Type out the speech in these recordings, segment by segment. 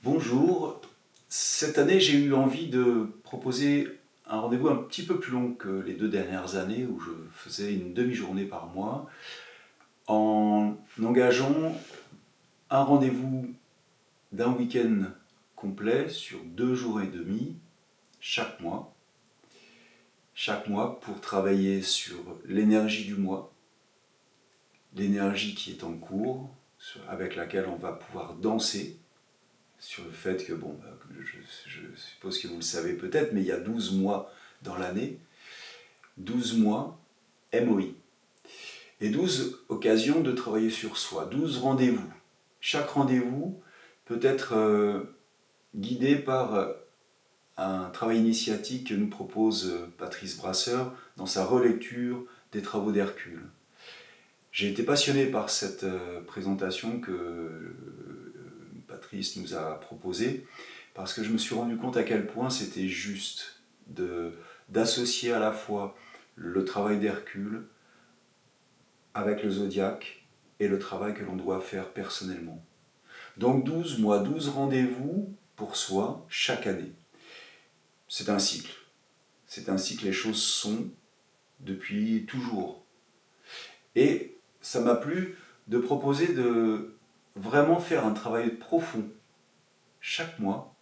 Bonjour, cette année j'ai eu envie de proposer un rendez-vous un petit peu plus long que les 2 dernières années où je faisais une demi-journée par mois en engageant un rendez-vous d'un week-end complet sur 2 jours et demi chaque mois pour travailler sur l'énergie du mois, l'énergie qui est en cours, avec laquelle on va pouvoir danser sur le fait que, je suppose que vous le savez peut-être, mais il y a 12 mois dans l'année, 12 mois MOI, et 12 occasions de travailler sur soi, 12 rendez-vous. Chaque rendez-vous peut être guidé par un travail initiatique que nous propose Patrice Brasseur dans sa relecture des travaux d'Hercule. J'ai été passionné par cette présentation que Patrice nous a proposée, parce que je me suis rendu compte à quel point c'était juste d'associer à la fois le travail d'Hercule avec le zodiaque et le travail que l'on doit faire personnellement. Donc 12 mois, 12 rendez-vous pour soi chaque année. C'est un cycle. C'est ainsi que les choses sont depuis toujours. Et ça m'a plu de proposer de vraiment faire un travail profond chaque mois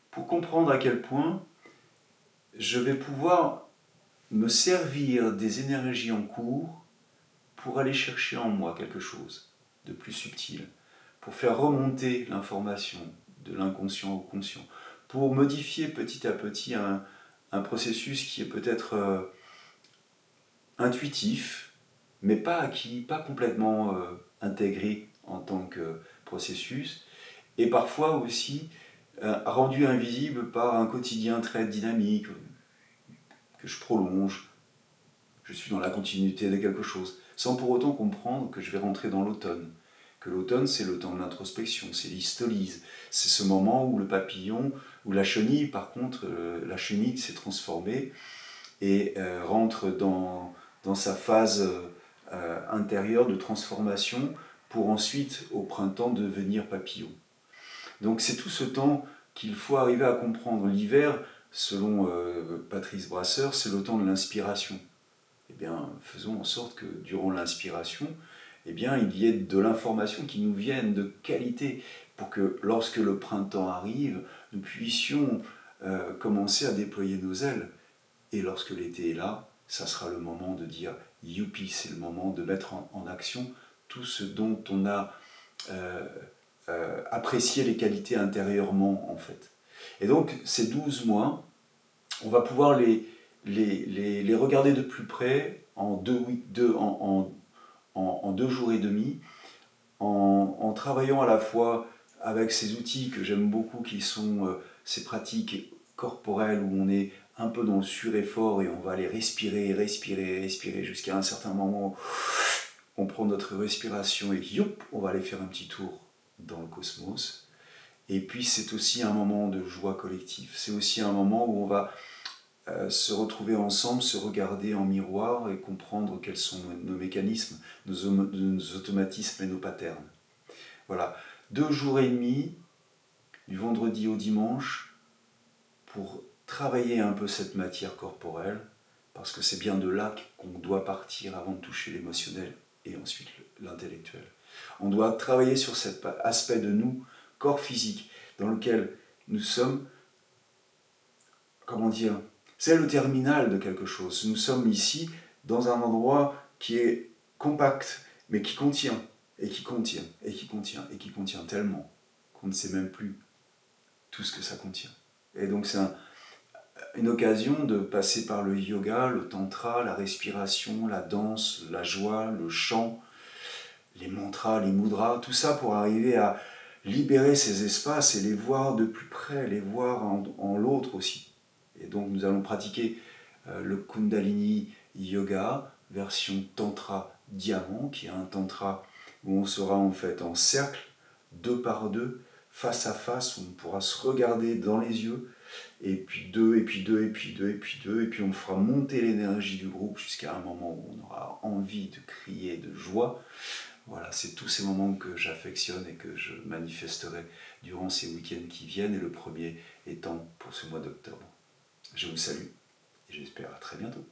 pour comprendre à quel point je vais pouvoir me servir des énergies en cours pour aller chercher en moi quelque chose de plus subtil, pour faire remonter l'information de l'inconscient au conscient, pour modifier petit à petit un processus qui est peut-être intuitif, mais pas acquis, pas complètement intégré en tant que processus, et parfois aussi rendu invisible par un quotidien très dynamique, que je prolonge, je suis dans la continuité de quelque chose, sans pour autant comprendre que je vais rentrer dans l'automne. Que l'automne, c'est le temps de l'introspection, c'est l'histolyse, c'est ce moment où le papillon, où la chenille, par contre, la chenille s'est transformée et rentre dans sa phase intérieure de transformation pour ensuite, au printemps, devenir papillon. Donc c'est tout ce temps qu'il faut arriver à comprendre. L'hiver, selon Patrice Brasseur, c'est le temps de l'inspiration. Eh bien, faisons en sorte que durant l'inspiration, eh bien, il y ait de l'information qui nous vienne de qualité pour que lorsque le printemps arrive, nous puissions commencer à déployer nos ailes. Et lorsque l'été est là, ça sera le moment de dire youpi, c'est le moment de mettre en action tout ce dont on a apprécié les qualités intérieurement en fait. Et donc ces 12 mois, on va pouvoir les regarder de plus près en 2 jours et demi, en travaillant à la fois avec ces outils que j'aime beaucoup, qui sont ces pratiques corporelles où on est un peu dans le sureffort et on va aller respirer, respirer, respirer jusqu'à un certain moment où on prend notre respiration et youp, on va aller faire un petit tour dans le cosmos. Et puis c'est aussi un moment de joie collective, c'est aussi un moment où on va se retrouver ensemble, se regarder en miroir et comprendre quels sont nos mécanismes, nos automatismes et nos patterns. Voilà, 2 jours et demi, du vendredi au dimanche, pour travailler un peu cette matière corporelle, parce que c'est bien de là qu'on doit partir avant de toucher l'émotionnel et ensuite l'intellectuel. On doit travailler sur cet aspect de nous, corps physique, dans lequel nous sommes, comment dire, c'est le terminal de quelque chose. Nous sommes ici dans un endroit qui est compact, mais qui contient, et qui contient, et qui contient, et qui contient tellement qu'on ne sait même plus tout ce que ça contient. Et donc c'est une occasion de passer par le yoga, le tantra, la respiration, la danse, la joie, le chant, les mantras, les mudras, tout ça pour arriver à libérer ces espaces et les voir de plus près, les voir en l'autre aussi. Et donc nous allons pratiquer le Kundalini Yoga, version Tantra Diamant, qui est un tantra où on sera en fait en cercle, 2 par 2, face à face, où on pourra se regarder dans les yeux, et puis 2, et puis 2, et puis 2, et puis 2, et puis on fera monter l'énergie du groupe jusqu'à un moment où on aura envie de crier de joie. Voilà, c'est tous ces moments que j'affectionne et que je manifesterai durant ces week-ends qui viennent, et le premier étant pour ce mois d'octobre. Je vous salue et j'espère à très bientôt.